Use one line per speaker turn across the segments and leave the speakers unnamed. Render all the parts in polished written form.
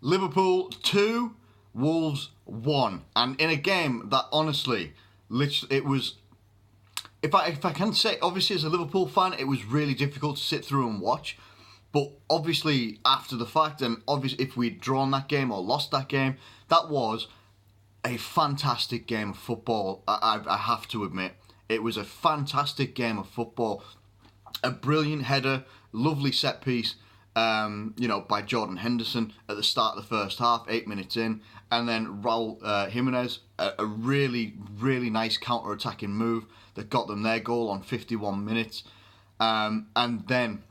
Liverpool 2, Wolves 1. And in a game that honestly, literally, it was... If I can say, obviously as a Liverpool fan, it was really difficult to sit through and watch. But obviously after the fact, and obviously if we'd drawn that game or lost that game, that was a fantastic game of football, I have to admit. It was a fantastic game of football. A brilliant header, lovely set piece, by Jordan Henderson at the start of the first half, 8 minutes in. And then Raul Jimenez, a really, really nice counter-attacking move that got them their goal on 51 minutes. And then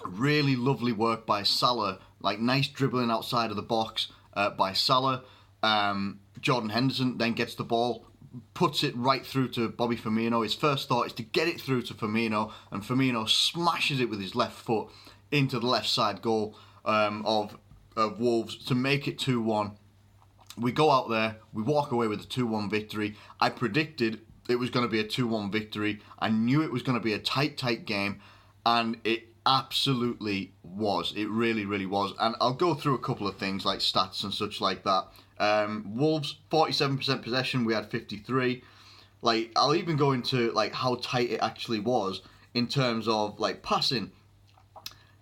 really lovely work by Salah, like nice dribbling outside of the box by Salah. Jordan Henderson then gets the ball, puts it right through to Bobby Firmino. His first thought is to get it through to Firmino, and Firmino smashes it with his left foot into the left side goal of Wolves to make it 2-1. We go out there, we walk away with a 2-1 victory. I predicted it was going to be a 2-1 victory. I knew it was going to be a tight game, and it absolutely was. It really, really was. And I'll go through a couple of things like stats and such like that. Wolves, 47% possession, we had 53. Like, I'll even go into like how tight it actually was in terms of like passing.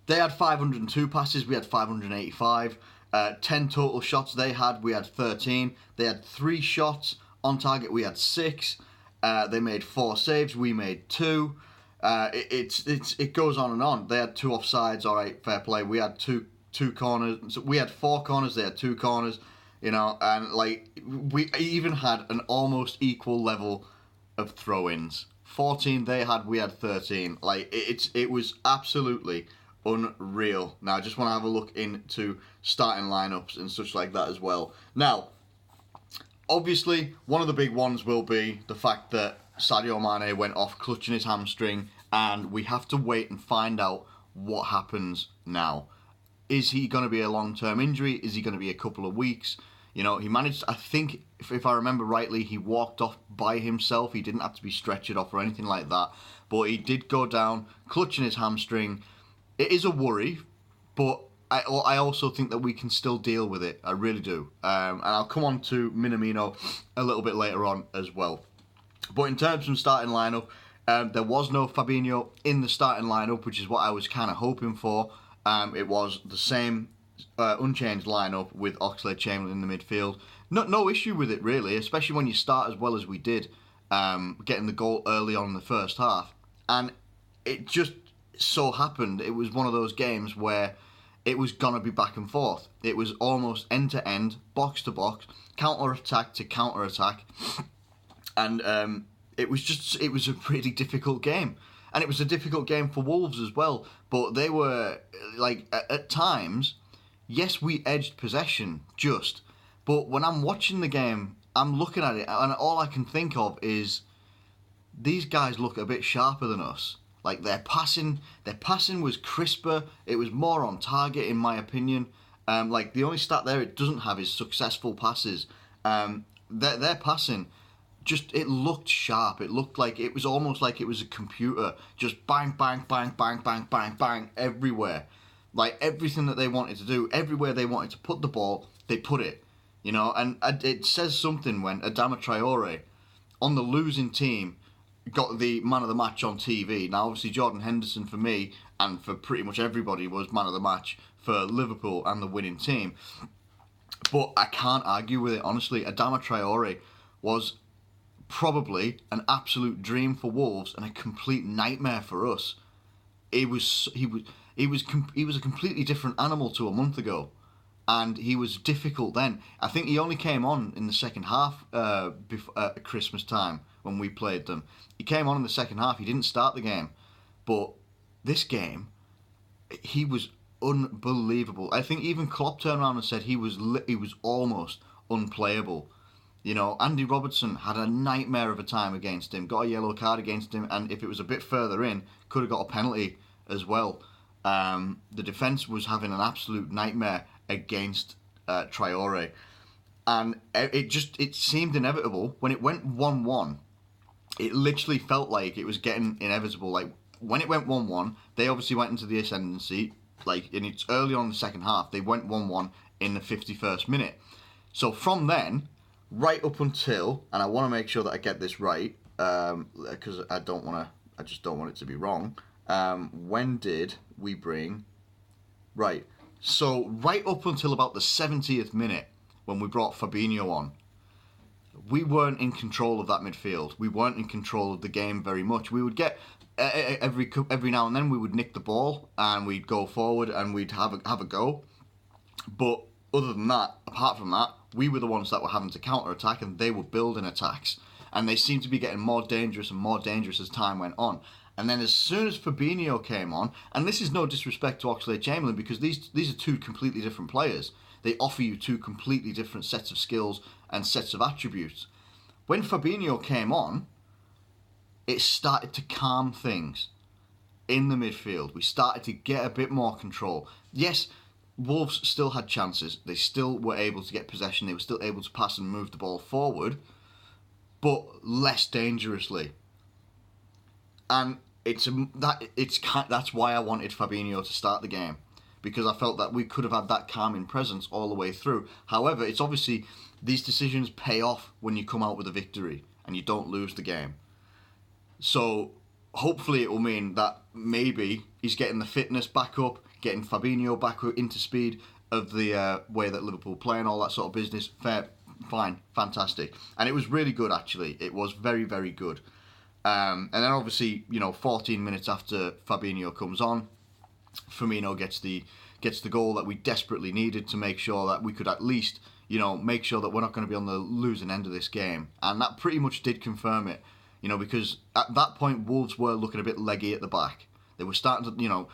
They had 502 passes, we had 585. 10 total shots they had, we had 13. They had 3 shots on target, we had 6. They made 4 saves, we made 2. It goes on and on. They had 2 offsides, all right, fair play. We had two corners. So we had 4 corners, they had 2 corners, and like we even had an almost equal level of throw-ins. 14 they had, we had 13. Like it was absolutely unreal. Now I just want to have a look into starting lineups and such like that as well. Now, obviously, one of the big ones will be the fact that Sadio Mané went off clutching his hamstring, and we have to wait and find out what happens now. Is he going to be a long-term injury? Is he going to be a couple of weeks? He managed, I think, if I remember rightly, he walked off by himself. He didn't have to be stretchered off or anything like that. But he did go down, clutching his hamstring. It is a worry, but I also think that we can still deal with it. I really do. And I'll come on to Minamino a little bit later on as well. But in terms of starting lineup, there was no Fabinho in the starting lineup, which is what I was kind of hoping for. It was the same unchanged lineup with Oxlade-Chamberlain in the midfield. No issue with it, really, especially when you start as well as we did, getting the goal early on in the first half. And it just so happened, it was one of those games where it was going to be back and forth. It was almost end-to-end, box-to-box, counter-attack to counter-attack. And it was a pretty difficult game. And it was a difficult game for Wolves as well. But they were, like, at times, yes, we edged possession, just. But when I'm watching the game, I'm looking at it, and all I can think of is these guys look a bit sharper than us. Like, their passing was crisper. It was more on target, in my opinion. Like, the only stat there it doesn't have is successful passes. Their passing, just, it looked sharp. It looked like, it was almost like it was a computer. Just bang, bang, bang, bang, bang, bang, bang, everywhere. Like, everything that they wanted to do, everywhere they wanted to put the ball, they put it. And it says something when Adama Traore, on the losing team, got the man of the match on TV. Now, obviously, Jordan Henderson for me, and for pretty much everybody, was man of the match for Liverpool and the winning team. But I can't argue with it, honestly. Adama Traore was probably an absolute dream for Wolves and a complete nightmare for us. He was a completely different animal to a month ago, and he was difficult then. I think he only came on in the second half before Christmas time when we played them. He came on in the second half. He didn't start the game, but this game, he was unbelievable. I think even Klopp turned around and said he was almost unplayable. Andy Robertson had a nightmare of a time against him, got a yellow card against him, and if it was a bit further in, could have got a penalty as well. The defence was having an absolute nightmare against Traore. And it seemed inevitable. When it went 1-1, it literally felt like it was getting inevitable. Like, when it went 1-1, they obviously went into the ascendancy. Like, and it's early on in the second half, they went 1-1. in the 51st minute. So from then, right up until, and I want to make sure that I get this right, because I just don't want it to be wrong. When did we bring... Right, so right up until about the 70th minute, when we brought Fabinho on, we weren't in control of that midfield. We weren't in control of the game very much. We would get every now and then we would nick the ball and we'd go forward and we'd have a go. But other than that, apart from that, we were the ones that were having to counter attack and they were building attacks. And they seemed to be getting more dangerous and more dangerous as time went on. And then as soon as Fabinho came on, and this is no disrespect to Oxlade-Chamberlain because these are two completely different players. They offer you two completely different sets of skills and sets of attributes. When Fabinho came on, it started to calm things in the midfield. We started to get a bit more control. Yes, Wolves still had chances. They still were able to get possession. They were still able to pass and move the ball forward, but less dangerously. And that's why I wanted Fabinho to start the game, because I felt that we could have had that calming presence all the way through. However, it's obviously these decisions pay off when you come out with a victory and you don't lose the game. So hopefully it will mean that maybe he's getting the fitness back up, getting Fabinho back into speed of the way that Liverpool play and all that sort of business. Fine, fantastic. And it was really good, actually. It was very, very good. And then obviously, 14 minutes after Fabinho comes on, Firmino gets the goal that we desperately needed to make sure that we could at least, make sure that we're not going to be on the losing end of this game. And that pretty much did confirm it, because at that point, Wolves were looking a bit leggy at the back. They were starting to,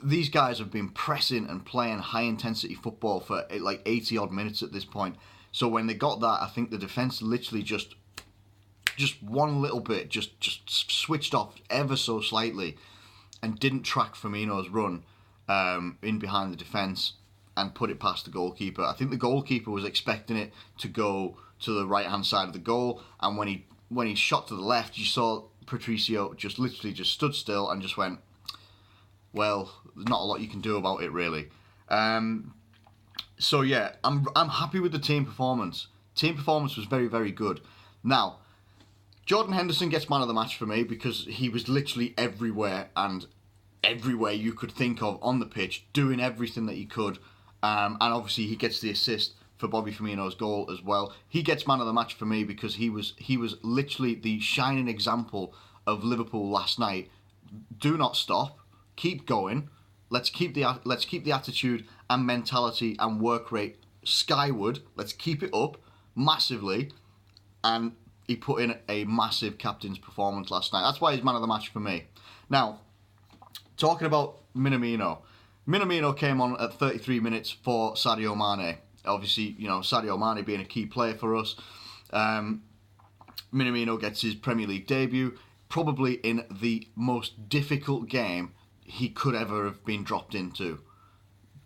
these guys have been pressing and playing high-intensity football for like 80-odd minutes at this point. So when they got that, I think the defence literally just one little bit, just switched off ever so slightly and didn't track Firmino's run in behind the defence and put it past the goalkeeper. I think the goalkeeper was expecting it to go to the right-hand side of the goal, and when he shot to the left, you saw Patricio just literally just stood still and just went, well, there's not a lot you can do about it, really. So yeah, I'm happy with the team performance. Team performance was very, very good. Now, Jordan Henderson gets man of the match for me because he was literally everywhere and everywhere you could think of on the pitch, doing everything that he could. And obviously he gets the assist for Bobby Firmino's goal as well. He gets man of the match for me because he was literally the shining example of Liverpool last night. Do not stop. Keep going. Let's keep the attitude and mentality and work rate skyward. Let's keep it up massively. And he put in a massive captain's performance last night. That's why he's man of the match for me. Now, talking about Minamino. Minamino came on at 33 minutes for Sadio Mané. Obviously, Sadio Mané being a key player for us. Minamino gets his Premier League debut, probably in the most difficult game he could ever have been dropped into.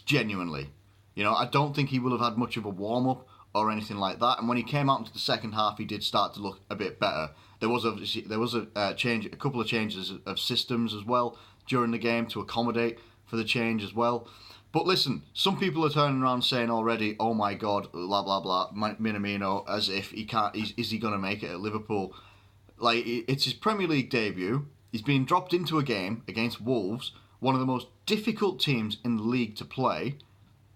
Genuinely. I don't think he will have had much of a warm-up or anything like that. And when he came out into the second half, he did start to look a bit better. There was a couple of changes of systems as well during the game to accommodate for the change as well. But listen, some people are turning around saying already, "Oh my God, blah blah blah, Minamino," as if he can't. Is he going to make it at Liverpool? Like, it's his Premier League debut. He's being dropped into a game against Wolves, one of the most difficult teams in the league to play.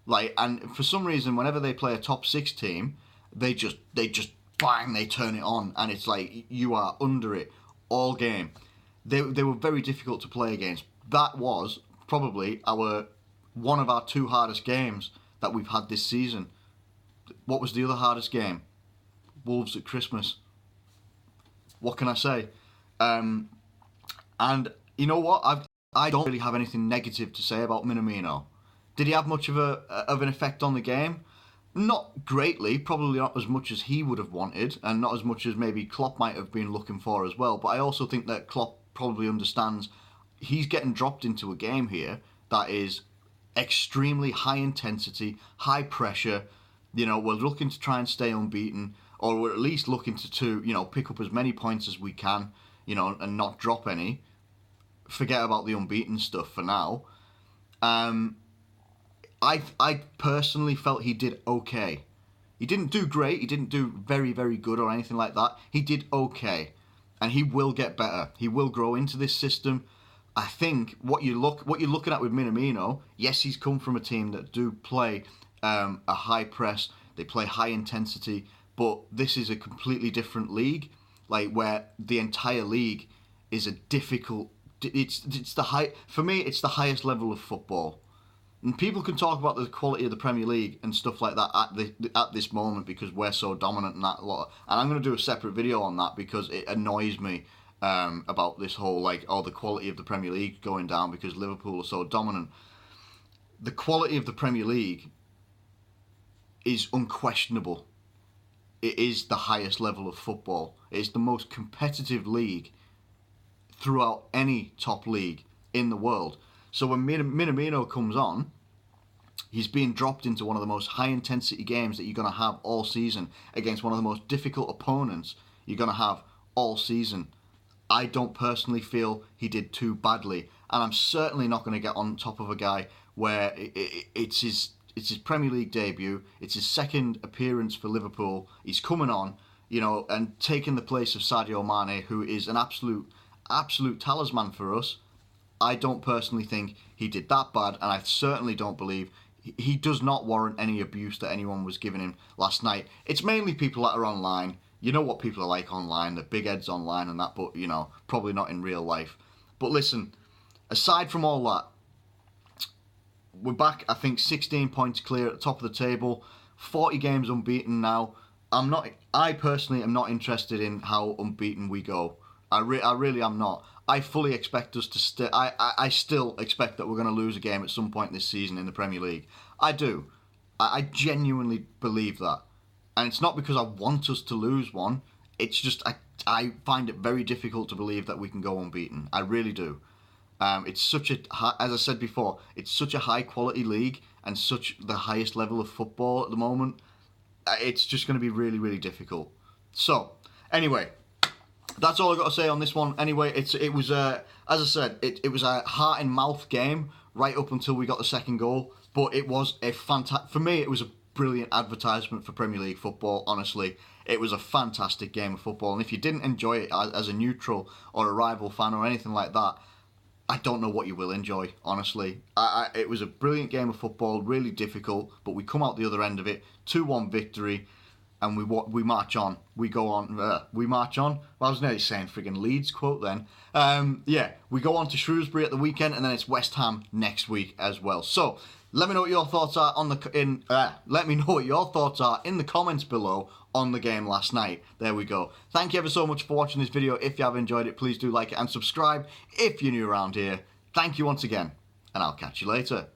And for some reason, whenever they play a top 6 team, they just bang, they turn it on, and it's like you are under it all game. They were very difficult to play against. That was probably one of our 2 hardest games that we've had this season. What was the other hardest game? Wolves at Christmas. What can I say? And you know what? I don't really have anything negative to say about Minamino. Did he have much of an effect on the game? Not greatly, probably not as much as he would have wanted, and not as much as maybe Klopp might have been looking for as well. But I also think that Klopp probably understands he's getting dropped into a game here that is extremely high intensity, high pressure. We're looking to try and stay unbeaten, or we're at least looking to pick up as many points as we can, and not drop any. Forget about the unbeaten stuff for now. I personally felt he did okay. He didn't do great. He didn't do very, very good or anything like that. He did okay, and he will get better. He will grow into this system. I think what you're looking at with Minamino. Yes, he's come from a team that do play a high press. They play high intensity, but this is a completely different league, like where the entire league is a difficult. It's the high for me. It's the highest level of football. And people can talk about the quality of the Premier League and stuff like that at this moment because we're so dominant and that lot. And I'm going to do a separate video on that because it annoys me about this whole the quality of the Premier League going down because Liverpool are so dominant. The quality of the Premier League is unquestionable. It is the highest level of football. It is the most competitive league throughout any top league in the world. So when Minamino comes on, he's being dropped into one of the most high-intensity games that you're going to have all season against one of the most difficult opponents you're going to have all season. I don't personally feel he did too badly, and I'm certainly not going to get on top of a guy where it's his Premier League debut, it's his second appearance for Liverpool. He's coming on, and taking the place of Sadio Mané, who is an absolute talisman for us. I don't personally think he did that bad, and I certainly don't believe he does not warrant any abuse that anyone was giving him last night. It's mainly people that are online. You know what people are like online, the big heads online and that, but, probably not in real life. But listen, aside from all that, we're back, I think, 16 points clear at the top of the table, 40 games unbeaten now. I personally am not interested in how unbeaten we go. I really am not. I fully expect us to I still expect that we're going to lose a game at some point this season in the Premier League. I do. I genuinely believe that. And it's not because I want us to lose one. It's just I find it very difficult to believe that we can go unbeaten. I really do. It's such as I said before, it's such a high quality league and such the highest level of football at the moment. It's just going to be really, really difficult. So, anyway, that's all I've got to say on this one. Anyway, it was as I said, it was a heart and mouth game right up until we got the second goal. But it was for me, it was a brilliant advertisement for Premier League football. Honestly, it was a fantastic game of football. And if you didn't enjoy it as a neutral or a rival fan or anything like that, I don't know what you will enjoy. Honestly, it was a brilliant game of football, really difficult, but we come out the other end of it, 2-1 victory. And we march on. We go on. We march on. Well, I was nearly saying friggin' Leeds quote then. We go on to Shrewsbury at the weekend, and then it's West Ham next week as well. So let me know what your thoughts are let me know what your thoughts are in the comments below on the game last night. There we go. Thank you ever so much for watching this video. If you have enjoyed it, please do like it and subscribe if you're new around here. Thank you once again, and I'll catch you later.